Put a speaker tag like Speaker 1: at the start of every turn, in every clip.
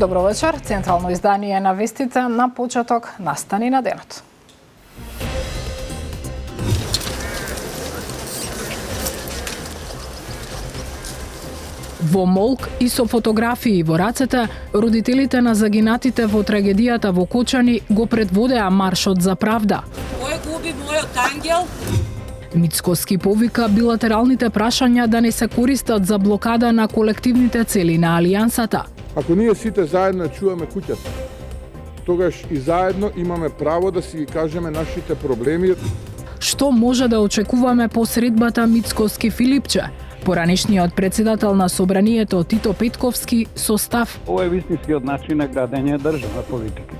Speaker 1: Добро вечер. Централно издание на вестите на почеток настани на денот. Во молк и со фотографии во рацете, родителите на загинатите во трагедијата во Кочани го предводеа маршот за правда.
Speaker 2: Кој губи мојот ангел?
Speaker 1: Мицкоски повика билатералните прашања да не се користат за блокада на колективните цели на Алијансата.
Speaker 3: Ако ние сите заедно чуваме куќата, тогаш и заедно имаме право да си ги кажеме нашите проблеми.
Speaker 1: Што може да очекуваме по средбата Мицкоски-Филипче? Поранешниот председател на Собранието Тито Петковски со став:
Speaker 4: Ова е вистинскиот начин на градење државна политика.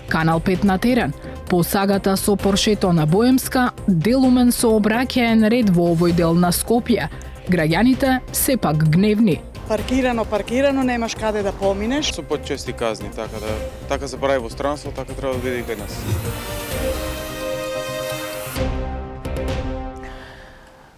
Speaker 1: Канал 5 на терен. По сагата со Поршето на Боемска, делумен со обраќаен ред во овој дел на Скопје. Граѓаните сепак гневни.
Speaker 5: Паркирано, немаш каде да поминеш.
Speaker 6: Со почести казни, така се прави во странство, така треба да биде и кај нас.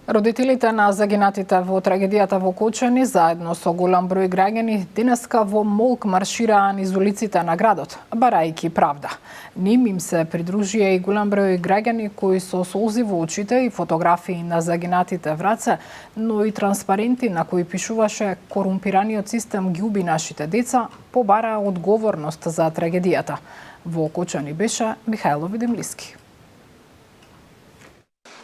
Speaker 1: Родителите на загинатите во трагедијата во Кочани заедно со голем број граѓани денеска во молк маршираа низ улиците на градот, барајќи правда. Ним им се придружија и голем број граѓани кои со солзи во очите и фотографии на загинатите враце, но и транспаренти на кои пишуваше "Корумпираниот систем ги уби нашите деца", побараа одговорност за трагедијата. Во Кочани беше Михајло Видемлиски.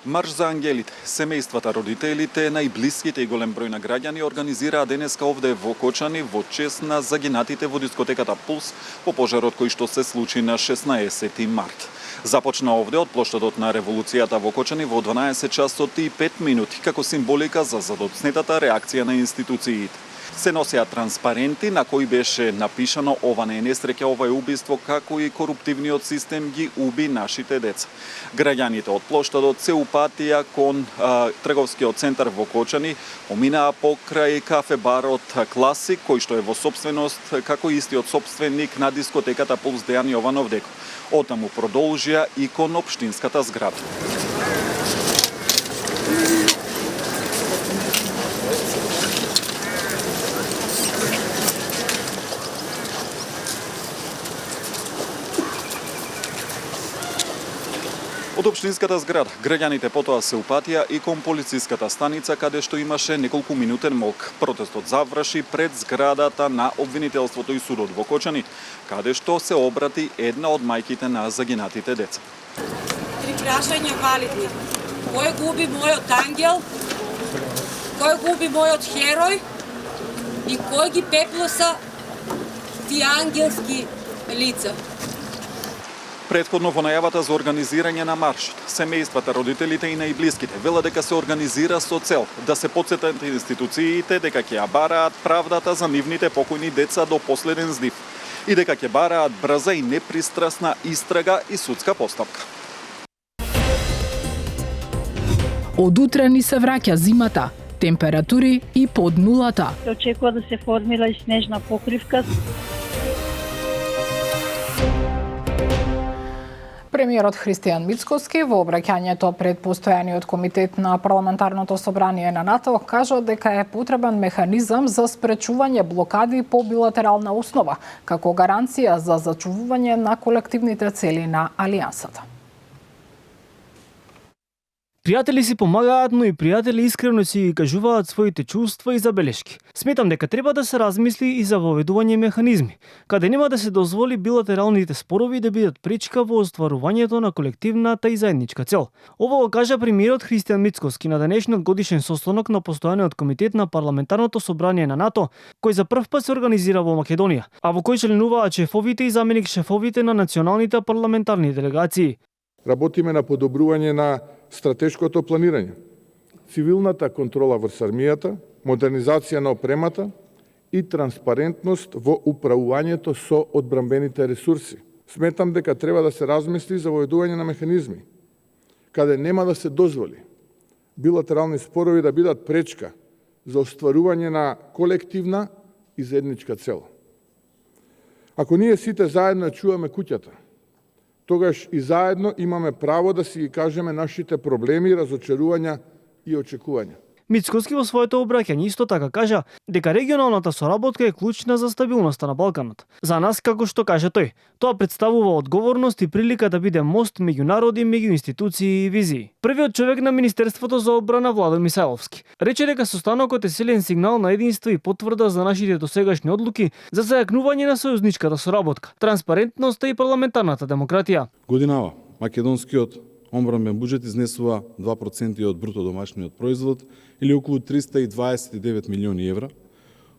Speaker 7: Марш за ангелите, семејствата, родителите, најблиските и голем број на граѓани организираа денеска овде во Кочани во чест на загинатите во дискотеката Пулс по пожарот кој што се случи на 16 март. Започна овде од плоштадот на револуцијата во Кочани во 12 часот и 5 минути како символика за задоцнетата реакција на институциите. Се носеа транспаренти на кои беше напишано "Ова не е несреќа, ова е убиство, како и коруптивниот систем ги уби нашите деца". Граѓаните од плоштадот се упатија кон трговскиот центар во Кочани, поминаа покрај кафе-барот Класик, кој што е во сопственост како истиот сопственик на дискотеката Пулс Дејан Јованов Деко. Оттаму продолжија и кон општинската зграда. Од општинската зграда, граѓаните потоа се упатија и кон полициската станица, каде што имаше неколку минутен молк. Протестот заврши пред зградата на обвинителството и судот во Кочани, каде што се обрати една од мајките на загинатите деца.
Speaker 2: Три прашања валидни. Кој губи мојот ангел? Кој губи мојот херој? И кој ги пеплоса тие ангелски лица?
Speaker 7: Претходно во најавата за организирање на маршот, семејствата, родителите и најблиските вела дека се организира со цел да се потсетат институциите дека ќе ја бараат правдата за нивните покојни деца до последен здив и дека ќе бараат брза и непристрасна истрага и судска постапка.
Speaker 1: Од утре ни се враќа зимата, температури и под нулата.
Speaker 8: Се очекува да се формира и снежна покривка.
Speaker 1: Премиерот Христијан Мицкоски во обраќањето пред постојаниот комитет на Парламентарното собрание на НАТО кажа дека е потребен механизам за спречување блокади по билатерална основа, како гаранција за зачувување на колективните цели на Алијансата.
Speaker 9: Пријатели си помагаат, но и пријатели искрено си ги кажуваат своите чувства и забелешки. Сметам дека треба да се размисли и за воведување механизми, каде нема да се дозволи билатералните спорови да бидат пречка во остварувањето на колективната и заедничка цел. Ова го кажа премиерот Христијан Мицкоски на денешниот годишен состанок на постојаниот комитет на Парламентарното собрание на НАТО, кој за прв пат се организира во Македонија, а во кој членуваат шефовите и заменик шефовите на националните парламентарни делегации.
Speaker 3: Работиме на подобрување на стратешкото планирање, цивилната контрола врз армијата, модернизација на опремата и транспарентност во управувањето со одбранбените ресурси. Сметам дека треба да се размисли за воведување на механизми, каде нема да се дозволи билатерални спорови да бидат пречка за остварување на колективна и заедничка цел. Ако ние сите заедно чуваме куќата, тогаш и заедно имаме право да си ги кажеме нашите проблеми, разочарувања и очекувања.
Speaker 9: Мицкоски во своето обраќање исто така кажа дека регионалната соработка е клучна за стабилноста на Балканот. За нас, како што каже тој, тоа представува одговорност и прилика да биде мост меѓу народи, меѓу институции и визии. Првиот човек на Министерството за одбрана Владо Мисајловски рече дека состанокот е силен сигнал на единство и потврда за нашите досегашни одлуки за зајакнување на сојузничката соработка, транспарентноста и парламентарната демократија.
Speaker 10: Годинава македонскиот одбранбен буџет изнесува 2% од бруто домашниот производ или околу 329 милиони евра,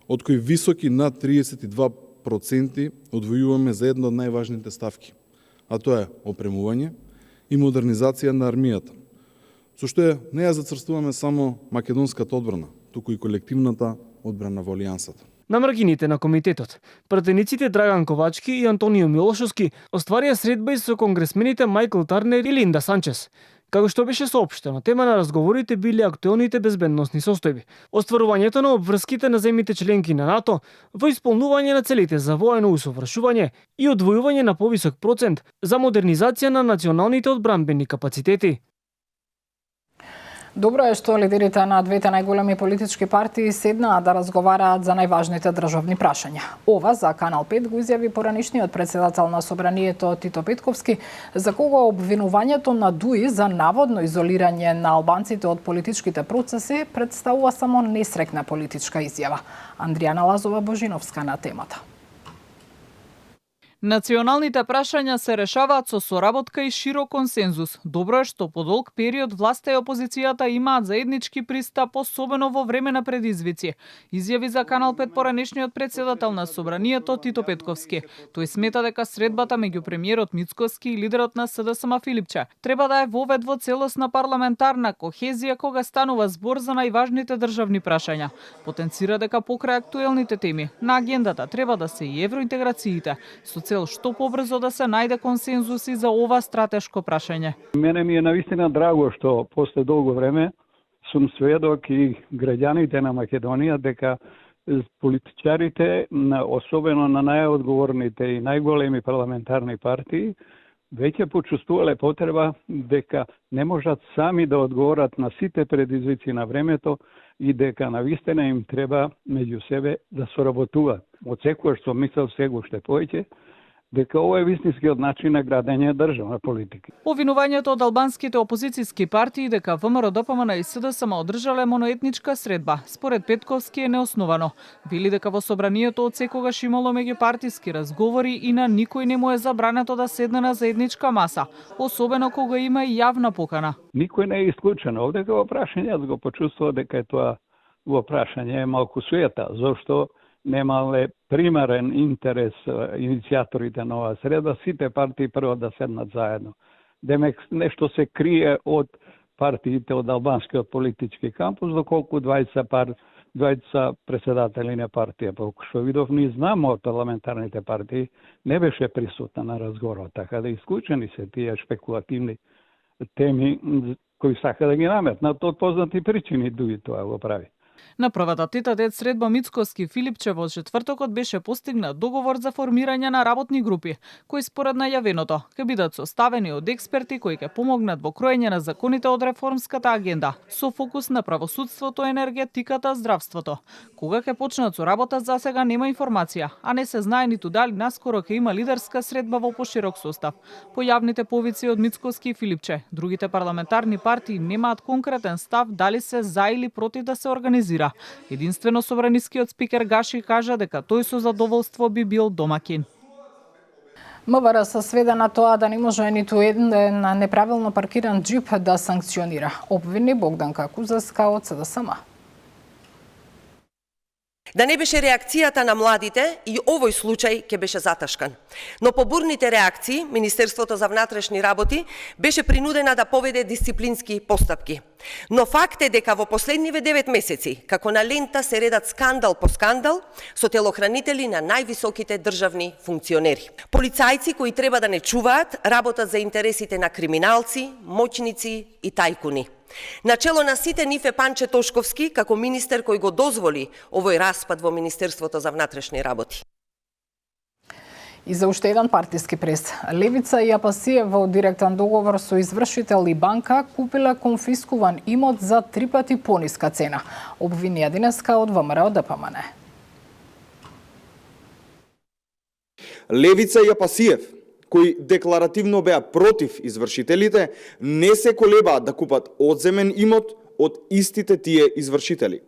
Speaker 10: од кои високи над 32% одвојуваме за една од најважните ставки, а тоа е опремување и модернизација на армијата, со што не ја зацрстуваме само македонската одбрана, туку и колективната одбрана во Алијансата.
Speaker 9: На маргините на комитетот, пратениците Драган Ковачки и Антонио Милошовски остварија средба и со конгресмените Майкл Тарнер и Линда Санчес. Како што беше соопштено, тема на разговорите биле актуелните безбедносни состојби, остварувањето на обврските на земјите членки на НАТО во исполнување на целите за воено усовршување и одвојување на повисок процент за модернизација на националните одбранбени капацитети.
Speaker 1: Добро е што лидерите на двете најголеми политички партии седнаа да разговараат за најважните државни прашања. Ова за Канал 5 го изјави поранишниот председател на Собранието Тито Петковски, за кого обвинувањето на ДУИ за наводно изолирање на албанците од политичките процеси представува само несрекна политичка изјава. Андријана Лазова Божиновска на темата.
Speaker 11: Националните прашања се решаваат со соработка и широк консензус. Добро е што по долг период власта и опозицијата имаат заеднички пристап, особено во време на предизвици. Изјави за Канал 5 поранешниот председател на Собранието Тито Петковски. Тој смета дека средбата меѓу премиерот Мицкоски и лидерот на СДСМ Филипче треба да е вовед во целосна парламентарна кохезија кога станува збор за најважните државни прашања. Потенцира дека покрај актуелните теми на агендата треба да се и евроинтеграциите, со цел што побрзо да се најде консензус и за ова стратешко прашање.
Speaker 4: Мене ми е навистина драго што после долго време сум сведок и граѓаните на Македонија дека политичарите, особено на најодговорните и најголеми парламентарни партии, веќе почувствувале потреба дека не можат сами да одговорат на сите предизвици на времето и дека навистина им треба меѓу себе да соработуваат. Од секојаш сум мислел сега уште повеќе дека ова е вистинскиот начин на градење државна политика.
Speaker 11: Обвинувањето од албанските опозицијски партии дека ВМРО, ДПМН и СДСМ одржале моноетничка средба, според Петковски е неосновано. Вели дека во Собранието од секогаш имало меѓупартиски разговори и на никој не му е забрането да седне на заедничка маса, особено кога има и јавна покана.
Speaker 4: Никој не е исклучен. Овде во прашање го почувствува дека е тоа во прашање малку суета, зашто немале примарен интерес иницијаторите на оваа среда, сите партии прво да седнат заедно. Демек нешто се крие од партиите од албанскиот политички кампус, доколку двајца председатели на партија. Колку што видов, ние знамо од парламентарните партии, не беше присутна на разговорот, така да исклучени се тие шпекулативни теми кои сака да ги наметнат од познати причини, дуи тоа го прави.
Speaker 11: На првата тет-а-тет средба Мицкоски Филипче во четвртокот беше постигнат договор за формирање на работни групи, кои според најавеното ќе бидат составени од експерти кои ќе помогнат во кроење на законите од реформската агенда, со фокус на правосудството, енергетиката, здравството. Кога ќе почнат со работа за сега нема информација, а не се знае ниту дали наскоро ќе има лидерска средба во поширок состав. По јавните повици од Мицкоски и Филипче, другите парламентарни партии немаат конкретен став дали се за или против да се организира. Единствено собранискиот спикер Гаши кажа дека тој со задоволство би бил домакин.
Speaker 1: МВР се сведе на тоа да не може ниту еден неправилно паркиран џип да санкционира, обвини Богданка Кузаска од СДСМ.
Speaker 12: Да не беше реакцијата на младите, и овој случај ќе беше заташкан. Но по бурните реакции, Министерството за внатрешни работи беше принудена да поведе дисциплински постапки. Но факт е дека во последниве 9 месеци, како на лента се редат скандал по скандал со телохранители на највисоките државни функционери. Полицајци кои треба да не чуваат, работат за интересите на криминалци, моќници и тајкуни. Начело на сите нив е Панче Тошковски, како министер кој го дозволи овој распад во Министерството за внатрешни работи.
Speaker 1: И за уште еден партиски прес. Левица и АПС во директен договор со извршител и банка купила конфискуван имот за 3 пати пониска цена. Обвинија денеска од ВМРО ДПМН.
Speaker 13: Левица и АПС, кои декларативно беа против извршителите, не се колебаат да купат одземен имот од истите тие извршители.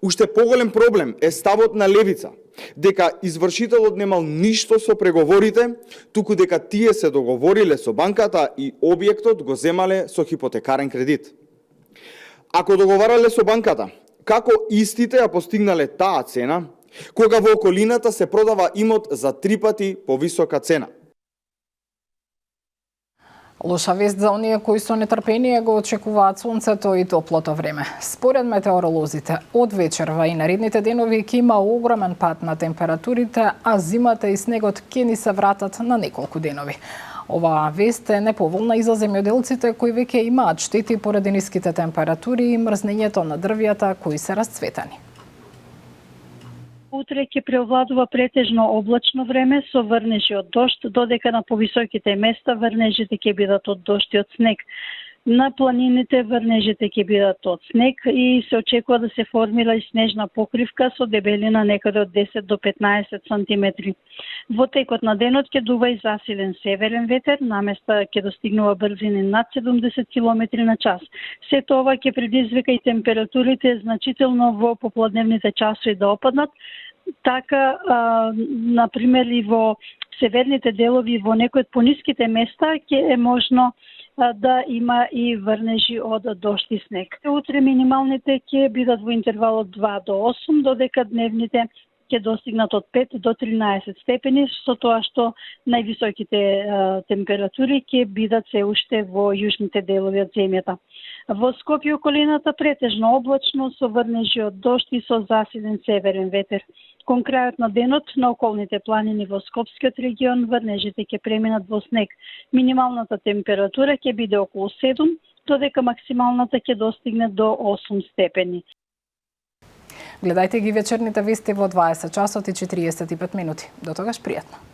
Speaker 13: Уште поголем проблем е ставот на Левица, дека извршителот немал ништо со преговорите, туку дека тие се договориле со банката и објектот го земале со хипотекарен кредит. Ако договарале со банката, како истите ја постигнале таа цена, кога во околината се продава имот за 3 пати повисока цена?
Speaker 1: Лоша вест за оние кои со нетрпение го очекуваат сонцето и топлото време. Според метеоролозите, од вечерва и наредните денови ќе има огромен пад на температурите, а зимата и снегот ќе ни се вратат на неколку денови. Оваа вест е неповолна и за земјоделците кои веќе имаат штети поради ниските температури и мрзнењето на дрвјата кои се расцветани.
Speaker 8: Утре ќе преовладува претежно облачно време со врнежи од дожд, додека на повисоките места врнежите ќе бидат од дожд и од снег. На планините врнежите ќе бидат од снег и се очекува да се формира и снежна покривка со дебелина некаде од 10 до 15 сантиметри. Во текот на денот ќе дува и засилен северен ветер, наместа ќе достигнува брзини над 70 км на час. Сето ова ќе предизвика и температурите значително во попладневните часови да опаднат. Така, например, и во северните делови, во некои од пониските места ќе е можно да има и врнежи од дожд и снег. Утре минималните ќе бидат во интервал од 2 до 8, додека дневните ќе достигнат од 5 до 13 степени, со тоа што највисоките температури ќе бидат се уште во јужните делови од земјата. Во Скопје и околината претежно облачно со врнежи од дожд и со засилен северен ветер. Кон крајот на денот на околните планини во Скопскиот регион врнежите ќе преминат во снег. Минималната температура ќе биде околу 7, додека максималната ќе достигне до 8 степени.
Speaker 1: Гледајте ги вечерните вести во 20 часот и 45 минути. До тогаш пријатно.